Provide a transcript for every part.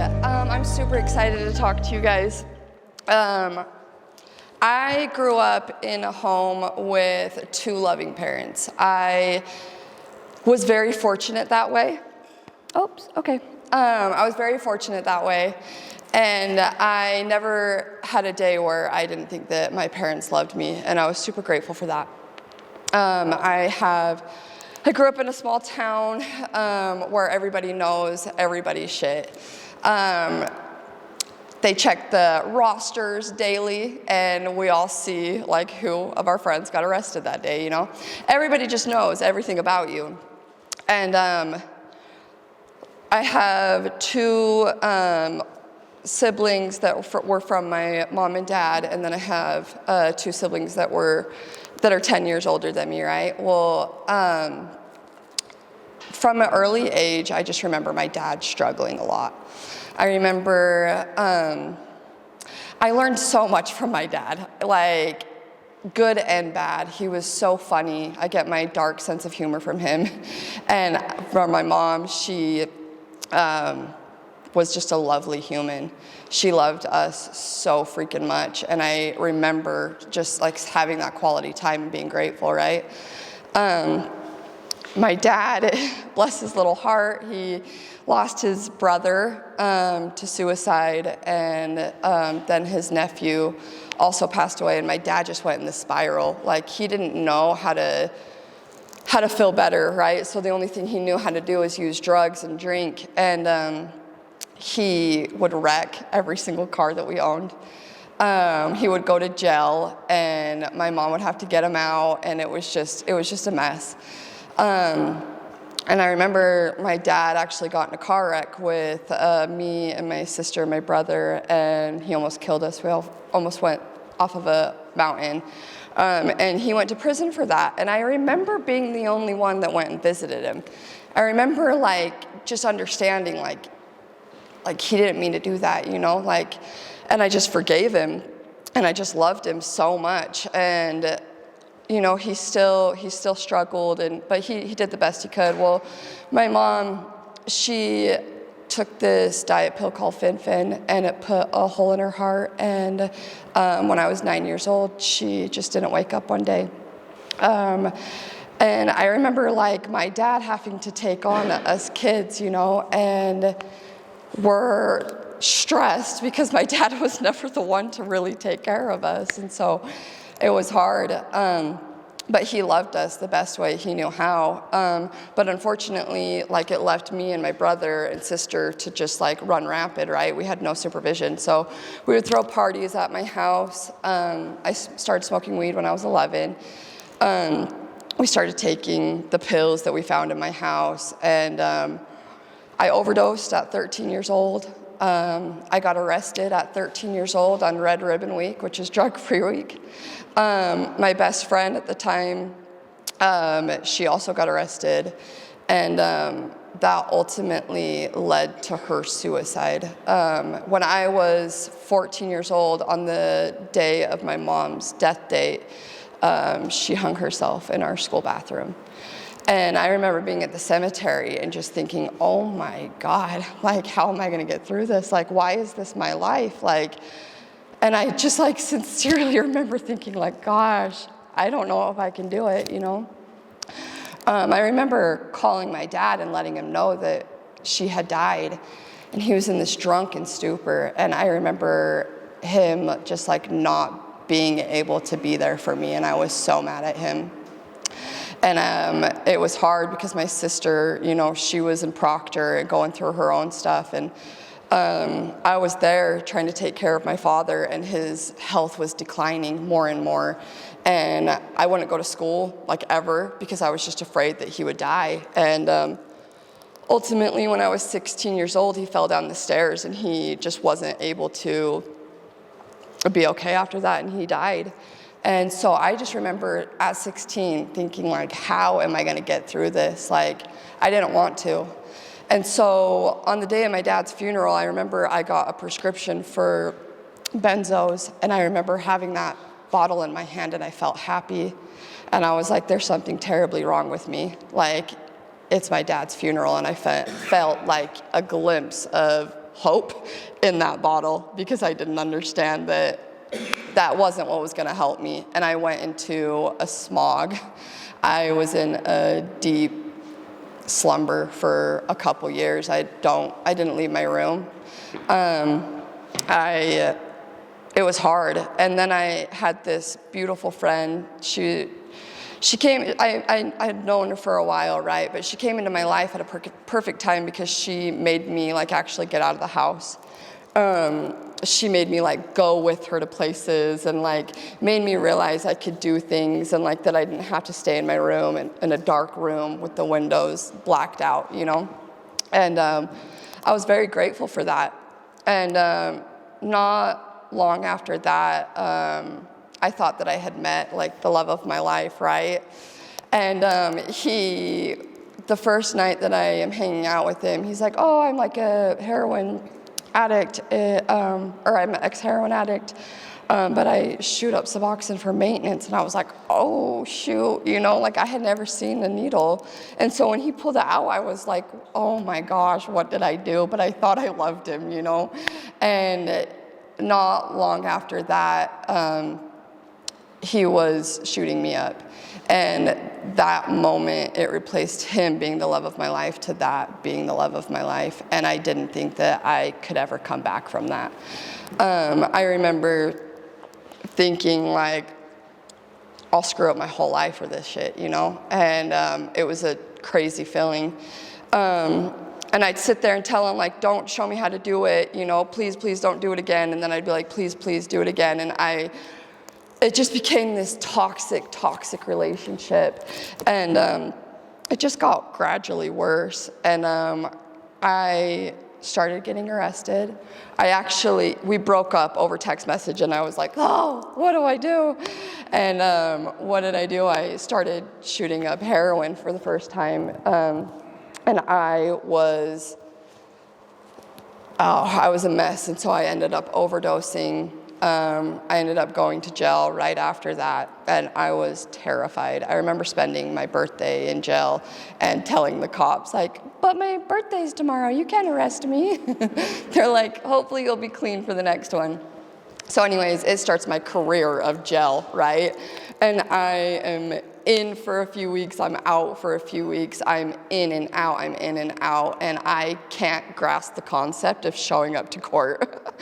I'm super excited to talk to you guys. I grew up in a home with two loving parents. I was very fortunate that way. Oops, okay. I was very fortunate that way, and I never had a day where I didn't think that my parents loved me, and I was super grateful for that. I grew up in a small town where everybody knows everybody's shit. They check the rosters daily, and we all see like who of our friends got arrested that day, you know? Everybody just knows everything about you. And I have two siblings that were from my mom and dad, and then I have two siblings that are 10 years older than me, right? Well, from an early age, I just remember my dad struggling a lot. I remember I learned so much from my dad, like good and bad. He was so funny. I get my dark sense of humor from him. And from my mom, she was just a lovely human. She loved us so freaking much. And I remember just like having that quality time and being grateful, right? My dad, bless his little heart, he lost his brother to suicide, and then his nephew also passed away, and my dad just went in this spiral. Like, he didn't know how to feel better, right? So the only thing he knew how to do was use drugs and drink, and he would wreck every single car that we owned. He would go to jail, and my mom would have to get him out, and it was just a mess. And I remember my dad actually got in a car wreck with me and my sister and my brother, and he almost killed us. We all almost went off of a mountain. And he went to prison for that. And I remember being the only one that went and visited him. I remember like just understanding like he didn't mean to do that, you know, like, and I just forgave him, and I just loved him so much. And you know, he still struggled, but he did the best he could. Well, my mom, she took this diet pill called Fin, and it put a hole in her heart. And when I was 9 years old, she just didn't wake up one day. And I remember like my dad having to take on us kids, you know, and we're stressed because my dad was never the one to really take care of us. And so it was hard, but he loved us the best way he knew how. But unfortunately, like, it left me and my brother and sister to just like run rapid, right? We had no supervision. So we would throw parties at my house. I started smoking weed when I was 11. We started taking the pills that we found in my house, and I overdosed at 13 years old. I got arrested at 13 years old on Red Ribbon Week, which is drug-free week. My best friend at the time, she also got arrested, and that ultimately led to her suicide. When I was 14 years old, on the day of my mom's death date, she hung herself in our school bathroom. And I remember being at the cemetery and just thinking, oh my God, like, how am I gonna get through this? Like, why is this my life? Like, and I just like sincerely remember thinking like, gosh, I don't know if I can do it, you know? I remember calling my dad and letting him know that she had died, and he was in this drunken stupor. And I remember him just like not being able to be there for me, and I was so mad at him. And it was hard because my sister, you know, she was in Proctor and going through her own stuff. And I was there trying to take care of my father, and his health was declining more and more. And I wouldn't go to school, like, ever, because I was just afraid that he would die. And ultimately, when I was 16 years old, he fell down the stairs, and he just wasn't able to be okay after that, and he died. And so I just remember at 16 thinking like, how am I gonna get through this? Like, I didn't want to. And so on the day of my dad's funeral, I remember I got a prescription for benzos, and I remember having that bottle in my hand, and I felt happy. And I was like, there's something terribly wrong with me. Like, it's my dad's funeral, and I felt like a glimpse of hope in that bottle because I didn't understand that that wasn't what was going to help me. And I went into a smog. I was in a deep slumber for a couple years. I didn't leave my room. It was hard. And then I had this beautiful friend. She came, I'd known her for a while, right? But she came into my life at a perfect time because she made me like actually get out of the house. She made me like go with her to places and like made me realize I could do things and like that I didn't have to stay in my room in a dark room with the windows blacked out, you know? And I was very grateful for that. And not long after that, I thought that I had met like the love of my life, right? And the first night that I am hanging out with him, he's like, oh, I'm like a heroin addict, or I'm an ex-heroin addict, but I shoot up Suboxone for maintenance. And I was like, oh, shoot, you know, like I had never seen a needle. And so when he pulled it out, I was like, oh my gosh, what did I do? But I thought I loved him, you know? And not long after that, he was shooting me up. And that moment, it replaced him being the love of my life to that being the love of my life. And I didn't think that I could ever come back from that. I remember thinking like, I'll screw up my whole life for this shit, you know? And it was a crazy feeling. And I'd sit there and tell him like, don't show me how to do it, you know, please, please don't do it again. And then I'd be like, please, please do it again. And it just became this toxic relationship. And it just got gradually worse. And I started getting arrested. We broke up over text message, and I was like, oh, what do I do? And what did I do? I started shooting up heroin for the first time. And I was a mess. And so I ended up overdosing. I ended up going to jail right after that, and I was terrified. I remember spending my birthday in jail and telling the cops, like, but my birthday's tomorrow, you can't arrest me. They're like, hopefully you'll be clean for the next one. So anyways, it starts my career of jail, right? And I am in for a few weeks, I'm out for a few weeks, I'm in and out, and I can't grasp the concept of showing up to court.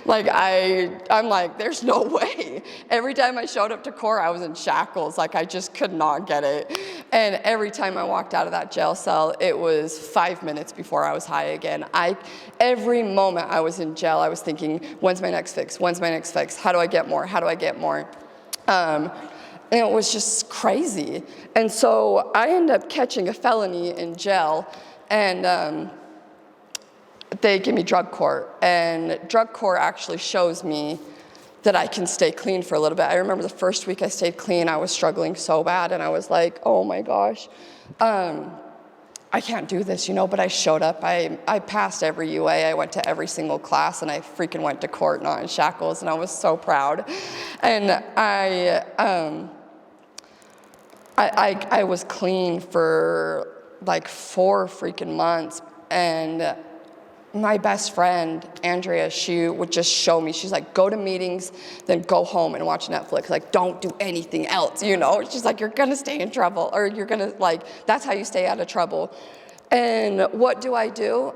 Like, I'm like, there's no way. Every time I showed up to court, I was in shackles, like I just could not get it. And every time I walked out of that jail cell, it was 5 minutes before I was high again. Every moment I was in jail, I was thinking, when's my next fix? When's my next fix? How do I get more? How do I get more? And it was just crazy. And so I ended up catching a felony in jail, and they give me drug court. And drug court actually shows me that I can stay clean for a little bit. I remember the first week I stayed clean, I was struggling so bad, and I was like, oh my gosh, I can't do this, you know, but I showed up. I passed every UA, I went to every single class, and I freaking went to court not in shackles, and I was so proud. And I was clean for like 4 freaking months, and my best friend, Andrea, she would just show me, she's like, go to meetings, then go home and watch Netflix. Like, don't do anything else, you know? She's like, you're gonna stay in trouble, or you're gonna, like, that's how you stay out of trouble. And what do?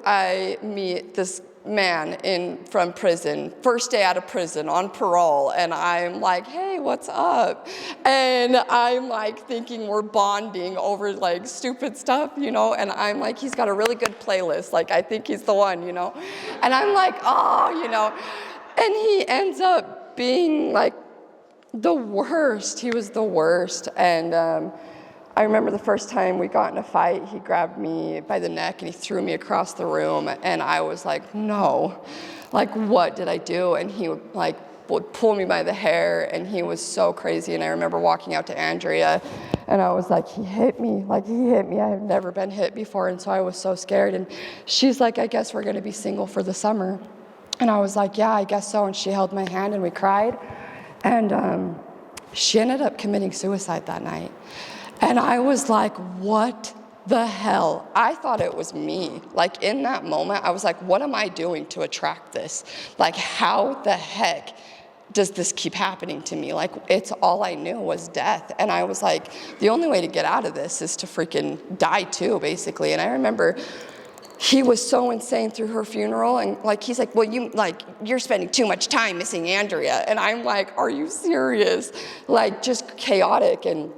I meet this man from prison, first day out of prison, on parole, and I'm like, hey, what's up? And I'm like thinking we're bonding over like stupid stuff, you know, and I'm like, he's got a really good playlist, like I think he's the one, you know, and I'm like, oh, you know, and he ends up being like the worst. He was the worst. And I remember the first time we got in a fight, he grabbed me by the neck and he threw me across the room, and I was like, no, like, what did I do? And he would pull me by the hair, and he was so crazy. And I remember walking out to Andrea, and I was like, he hit me. I have never been hit before, and so I was so scared. And she's like, I guess we're gonna be single for the summer. And I was like, yeah, I guess so. And she held my hand and we cried. And she ended up committing suicide that night. And I was like, what the hell? I thought it was me. Like, in that moment, I was like, what am I doing to attract this? Like, how the heck does this keep happening to me? Like, it's all I knew was death. And I was like, the only way to get out of this is to freaking die too, basically. And I remember he was so insane through her funeral, and like, he's like, well, you're spending too much time missing Andrea. And I'm like, are you serious? Like, just chaotic. And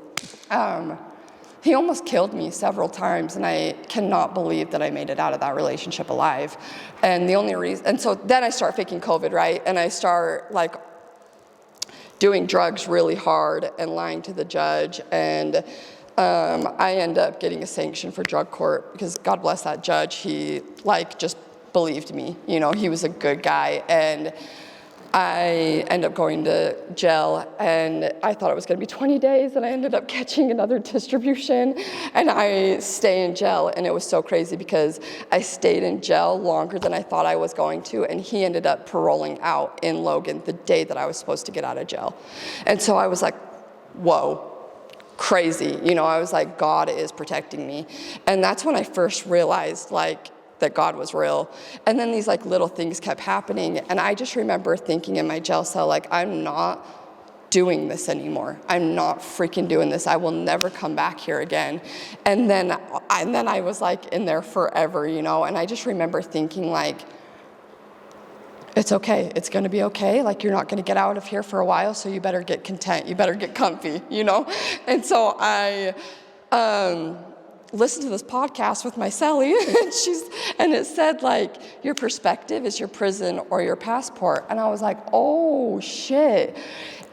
he almost killed me several times, and I cannot believe that I made it out of that relationship alive. And the only reason, and so then I start faking COVID, right? And I start like doing drugs really hard and lying to the judge. And I end up getting a sanction for drug court because, God bless that judge, he like just believed me. You know, he was a good guy. And I end up going to jail, and I thought it was going to be 20 days, and I ended up catching another distribution, and I stay in jail. And it was so crazy because I stayed in jail longer than I thought I was going to, and he ended up paroling out in Logan the day that I was supposed to get out of jail. And so I was like, whoa, crazy. You know, I was like, God is protecting me. And that's when I first realized, like, that God was real. And then these like little things kept happening. And I just remember thinking in my jail cell, like, I'm not doing this anymore. I'm not freaking doing this. I will never come back here again. And then I was like in there forever, you know. And I just remember thinking, like, it's okay. It's going to be okay. Like, you're not going to get out of here for a while, so you better get content. You better get comfy, you know. And so I listened to this podcast with my Sally, and it said, like, your perspective is your prison or your passport. And I was like, oh shit.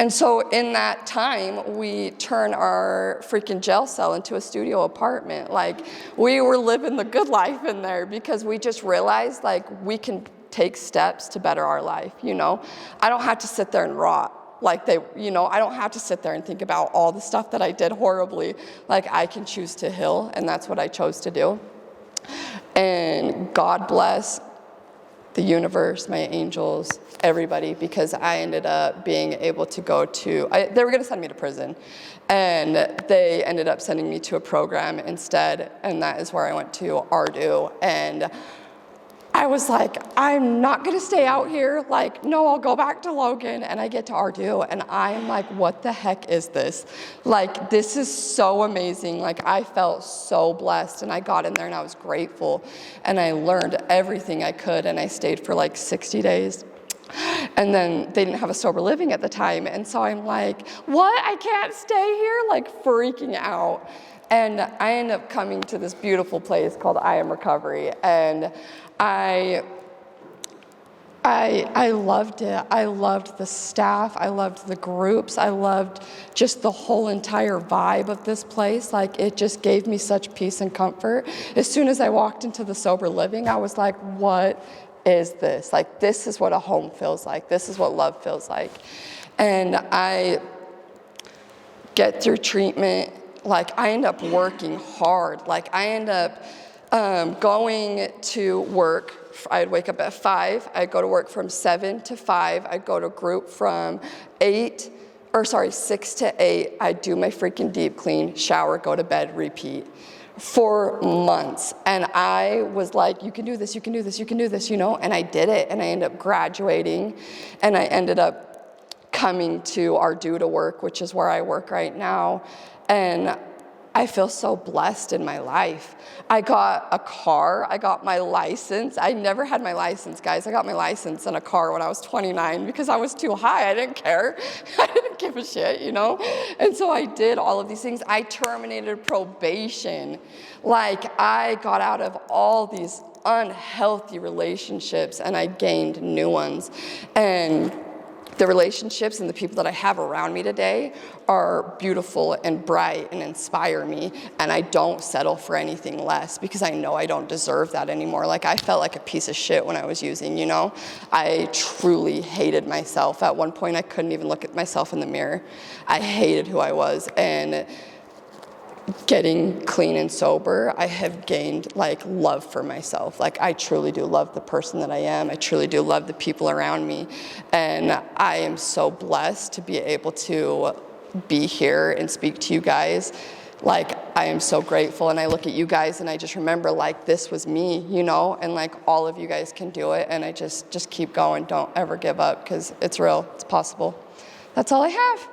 And so in that time, we turn our freaking jail cell into a studio apartment. Like, we were living the good life in there because we just realized, like, we can take steps to better our life, you know. I don't have to sit there and rot. Like, you know, I don't have to sit there and think about all the stuff that I did horribly. Like, I can choose to heal, and that's what I chose to do. And God bless the universe, my angels, everybody, because I ended up being able to go to, they were going to send me to prison, and they ended up sending me to a program instead, and that is where I went to Ardu. And I was like, I'm not going to stay out here. Like, no, I'll go back to Logan. And I get to Ardu, and I'm like, what the heck is this? Like, this is so amazing. Like, I felt so blessed, and I got in there, and I was grateful, and I learned everything I could, and I stayed for like 60 days. And then they didn't have a sober living at the time, and so I'm like, what? I can't stay here? Like, freaking out. And I ended up coming to this beautiful place called I Am Recovery, and I loved it. I loved the staff. I loved the groups. I loved just the whole entire vibe of this place. Like, it just gave me such peace and comfort. As soon as I walked into the sober living, I was like, what is this? Like, this is what a home feels like. This is what love feels like. And I get through treatment. Like, I end up working hard. Like, I end up going to work. I'd wake up at 5. I'd go to work from 7 to 5. I'd go to group from 6 to 8. I'd do my freaking deep clean, shower, go to bed, repeat for months. And I was like, you can do this, you can do this, you can do this, you know? And I did it, and I ended up graduating, and I ended up coming to Ardu to work, which is where I work right now. And I feel so blessed in my life. I got a car. I got my license. I never had my license, guys. I got my license in a car when I was 29 because I was too high. I didn't care. I didn't give a shit, you know? And so I did all of these things. I terminated probation. Like, I got out of all these unhealthy relationships, and I gained new ones. And the relationships and the people that I have around me today are beautiful and bright and inspire me, and I don't settle for anything less because I know I don't deserve that anymore. Like, I felt like a piece of shit when I was using, you know? I truly hated myself. At one point, I couldn't even look at myself in the mirror. I hated who I was, and getting clean and sober, I have gained like love for myself. Like, I truly do love the person that I am. I truly do love the people around me. And I am so blessed to be able to be here and speak to you guys like, I am so grateful, and I look at you guys and I just remember, like, this was me, you know, and like all of you guys can do it, and I just keep going. Don't ever give up, because it's real, it's possible. That's all I have.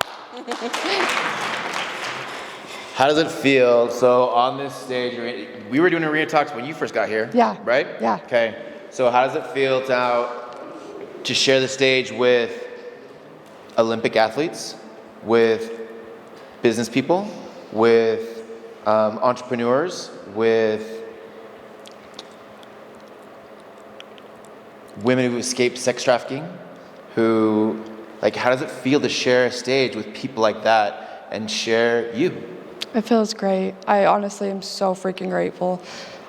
How does it feel? So on this stage, we were doing arena talks when you first got here. Yeah. Right? Yeah. Okay. So how does it feel to share the stage with Olympic athletes, with business people, with entrepreneurs, with women who escaped sex trafficking, who, like, how does it feel to share a stage with people like that and share you? It feels great. I honestly am so freaking grateful.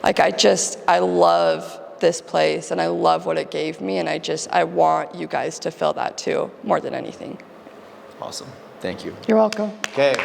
Like, I love this place, and I love what it gave me, and I want you guys to feel that too, more than anything. Awesome. Thank you. You're welcome. Okay.